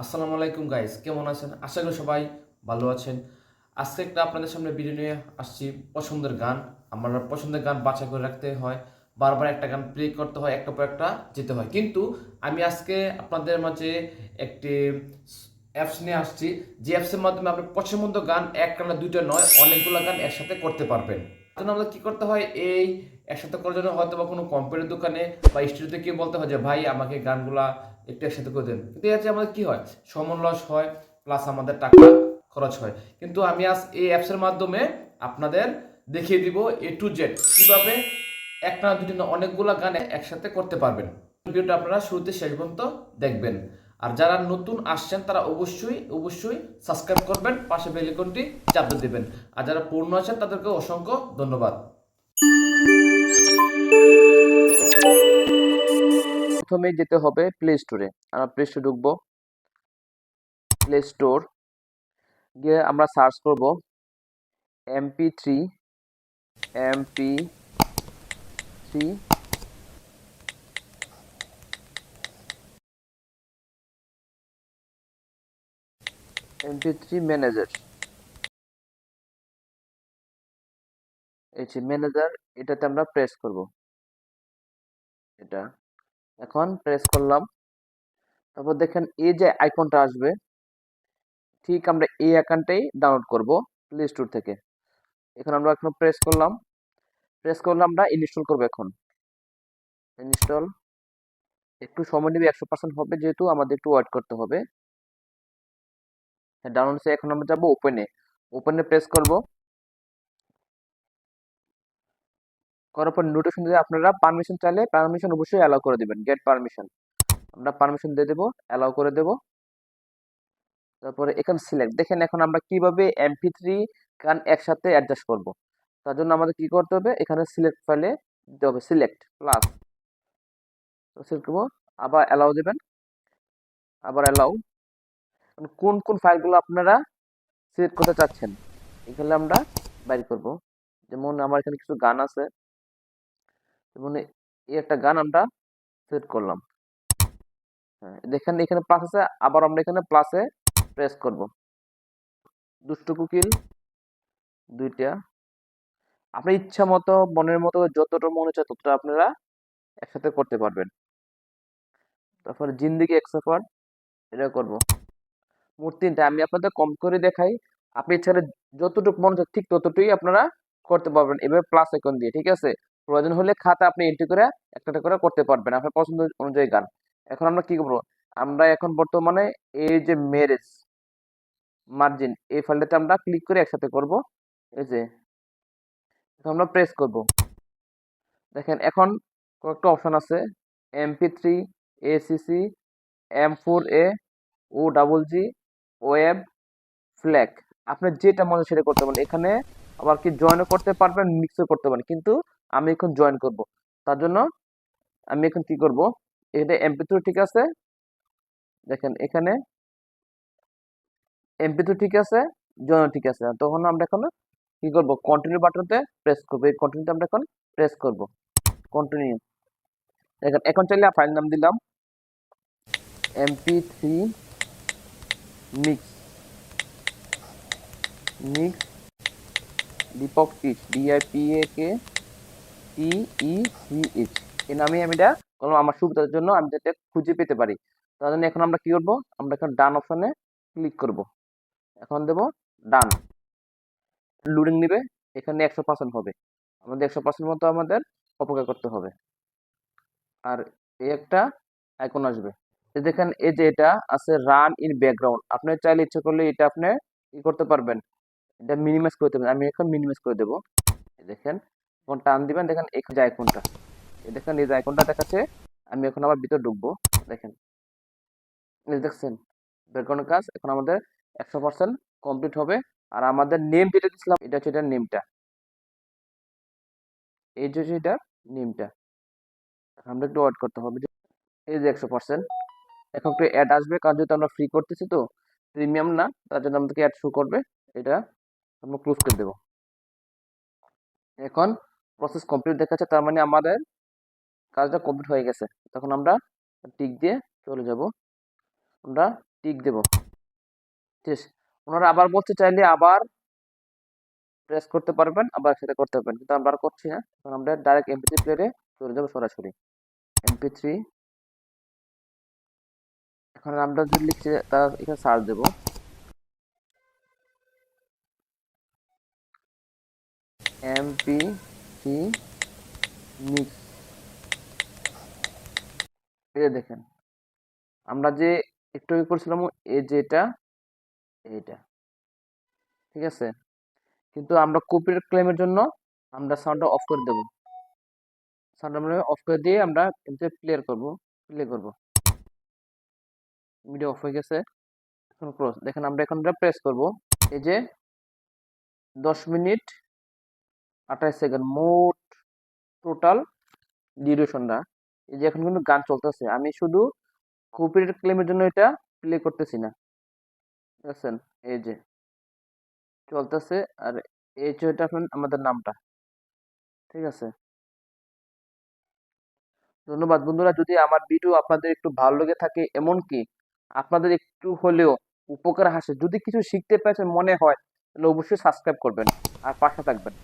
আসসালামু আলাইকুম গাইস, কেমন আছেন? আশা করি সবাই ভালো আছেন। আজকে একটা আপনাদের সামনে ভিডিও নিয়ে আসছি। পছন্দের গান, আমার পছন্দের গান বাছাই করে রাখতে হয়, বারবার একটা গান প্লে করতে হয়, একটা পর একটা যেতে হয়। কিন্তু আমি আজকে আপনাদের মাঝে একটি অ্যাপস নিয়ে আসছি, যে অ্যাপসের মাধ্যমে আপনার পছন্দ গান একটা না দুইটা নয়, অনেকগুলো গান একসাথে করতে পারবেন। তার জন্য আমাদের কি করতে হয়, এই একসাথে করার জন্য হয়তো বা কোনো কম্পিউটার দোকানে বা স্টুডিওতে গিয়ে বলতে হয় যে ভাই আমাকে গানগুলা একটু একসাথে করে দেন। কিন্তু এতে আমাদের কি হয়, সময় লস হয়, প্লাস আমাদের টাকা খরচ হয়। কিন্তু আমি আজ এই অ্যাপসের মাধ্যমে আপনাদের দেখিয়ে দিব A to Z কিভাবে একটা না দুটি না অনেকগুলা গান একসাথে করতে পারবেন। ভিডিওটা আপনারা শুরুতে শেষ পর্যন্ত দেখবেন। আর যারা নতুন আসছেন তারা অবশ্যই সাবস্ক্রাইব করবেন, পাশে বেল আইকনটি চাপ দিবেন। আর যারা পুরনো আছেন তাদেরকে অসংখ্য ধন্যবাদ। প্রথমে যেতে হবে প্লে স্টোরে। আমরা প্লে স্টোরে ঢুকবো। প্লে স্টোর গিয়ে আমরা সার্চ করব MP3 MP3 MP3 ম্যানেজার। এই যে ম্যানেজার, এটাতে আমরা প্রেস করব। এটা এখন প্রেস করলাম। তারপর দেখেন এই যে আইকনটা আসবে, ঠিক আমরা এই আইকনটাই ডাউনলোড করব প্লে স্টোর থেকে। এখন আমরা এখন প্রেস করলাম, আমরা ইনস্টল করব। এখন ইনস্টল একটু সময় নেবে, 100% হবে যেহেতু আমাদের একটু ওয়েট করতে হবে। ডাউনলোডসে এখন আমরা যাব ওপেনে প্রেস করব। করার পর নোটিফিকেশন দিয়ে আপনারা পারমিশন চাইলে পারমিশন অবশ্যই অ্যালাউ করে দিবেন। গেট পারমিশন, আমরা পারমিশন দিয়ে দেবো, অ্যালাউ করে দেব। তারপরে এখানে সিলেক্ট, দেখেন এখন আমরা কিভাবে MP3 গান একসাথে অ্যাডজাস্ট করব। তার জন্য আমাদের কি করতে হবে, এখানে সিলেক্ট ফাইলে দিতে হবে, সিলেক্ট প্লাস সিলেক্ট করবো, আবার অ্যালাউ দেবেন, আবার অ্যালাউ। কোন কোন ফাইলগুলো আপনারা সিলেক্ট করতে চাচ্ছেন এখানে আমরা বাইর করব। যেমন আমার এখানে কিছু গান আছে, যেমন এই একটা গান আমরা সিলেক্ট করলাম। হ্যাঁ, দেখেন এখানে প্লাস আছে, আবার আমরা এখানে প্লাসে প্রেস করব। দুষ্টু কোকিল দুইটা, আপনার ইচ্ছা মতো মনের মতো যতটা মনে চায় ততটা আপনারা একসাথে করতে পারবেন। তারপর জিন্দেগি এক সফর, এটা করব। মোট তিনটা আমি আপনাদের কম করে দেখাই, আপনি ইচ্ছা যতটুকু মনে চায় ঠিক ততটুকুই আপনারা করতে পারবেন এভাবে প্লাস আইকন দিয়ে, ঠিক আছে। প্রয়োজন হলে খাতা আপনি এন্ট্রি করে একটা করে করতে পারবেন আপনার পছন্দ অনুযায়ী গান। এখন আমরা কি করবো, আমরা এখন বর্তমানে এই যে ম্যারেজ মার্জিন এই ফাইলটাতে আমরা ক্লিক করে একসাথে করব। এই যে এখন আমরা প্রেস করব। দেখেন এখন কয়েকটা অপশন আছে, MP3, ACC, M4A, OGG, web, flag. আপনি যেটা মনে হয় সেটা করতে পারেন। এখানে আবার কি জয়েনও করতে পারবেন, মিক্সও করতে পারেন, কিন্তু আমি এখন জয়েন করব। তার জন্য আমি এখন কি করব, এটা MP3 ঠিক আছে, দেখেন এখানে MP3 ঠিক আছে, জয়েন ঠিক আছে। তখন আমরা এখন কি করব, কন্টিনিউ বাটনতে প্রেস করব। এই কন্টিনিউতে আমরা এখন প্রেস করব, কন্টিনিউ। দেখেন এখন চাইলে ফাইল নাম দিলাম MP3 mix, mix Dipak tech, DIPAK TECH, এই নামে আমি এটা কোনো আমার সুবিধার জন্য আমি যাতে খুঁজে পেতে পারি। তার জন্য এখন আমরা কি করব, আমরা এখন ডান অপশনে ক্লিক করব। এখন দেব ডান, লোডিং নিবে, এখানে 100% হবে, আমাদের 100% মতো আমাদের অপেক্ষা করতে হবে। আর এই একটা আইকন আসবে, এই দেখেন এই যে এটা আছে রান ইন ব্যাকগ্রাউন্ড, আপনি চাইলে ইচ্ছে করলে এটা আপনি কি করতে পারবেন, এটা মিনিমাইজ করে দেবেন। আমি এখন মিনিমাইজ করে দেবো। দেখেন এখন টান দিবেন, দেখেন এই যে আইকনটা, দেখেন এই যে আইকনটা দেখাচ্ছে। আমি এখন আবার ভিতর ঢুকবো। দেখেন এই দেখছেন ব্যাকগ্রাউন্ডের কাজ এখন আমাদের 100% কমপ্লিট হবে। আর আমাদের নেম যেটা দিচ্ছিলাম এটা হচ্ছে এটার নেমটা, এই যে এটার নেমটা আমরা একটু ওয়েট করতে হবে। এই যে 100% এখন একটু অ্যাড আসবে, কারণ যেহেতু আমরা ফ্রি করতেছি তো প্রিমিয়াম না, তার জন্য আমাদেরকে অ্যাড শো করবে। এটা আমরা ক্লোজ করে দেবো। এখন প্রসেস কমপ্লিট দেখাচ্ছে, তার মানে আমাদের কাজটা কমপ্লিট হয়ে গেছে। তখন আমরা টিক দিয়ে চলে যাব। আমরা টিক দেব। ঠিক আছে, ওনারা আবার বলতে চাইলে আবার প্রেস করতে পারবেন, আবার সেটা করতে পারবেন, কিন্তু আমরা আর করছি না। এখন আমরা ডাইরেক্ট এমপি3 প্লেয়ারে চলে যাবো সরাসরি। এমপি3, এখন আমরা যদি লিখছি তা এখানে সার্চ দেবো এমপি3 মিক্স। এই যে দেখেন, আমরা যে একটু আগে করছিলাম এই যে এইটা, ঠিক আছে, কিন্তু আমরা কপিরাইট ক্লেমের জন্য আমরা সাউন্ডটা অফ করে দেবো। সাউন্ড আমরা অফ করে দিয়ে আমরা কিন্তু প্লে করব। ভিডিও অফ হয়ে গেছে, এখন ক্লোজ। দেখেন আমরা এখন প্রেস করব, এই যে 10 মিনিট 28 সেকেন্ড মোট টোটাল ডিউরেশনটা। এই যে এখন কিন্তু গান চলতেছে, আমি শুধু কপিরাইট ক্লেমের জন্য এটা প্লে করতেছি না, ঠিক আছে। এই যে চলতেছে, আর এই যে এটা এখন আমাদের নামটা, ঠিক আছে। ধন্যবাদ বন্ধুরা, যদি আমার ভিডিও আপনাদের একটু ভালো লেগে থাকে, এমনকি আপনাদের একটু হলেও উপকার আসে, যদি কিছু শিখতে পেরেছেন মনে হয়, তাহলে অবশ্যই সাবস্ক্রাইব করবেন আর পাশে থাকবেন।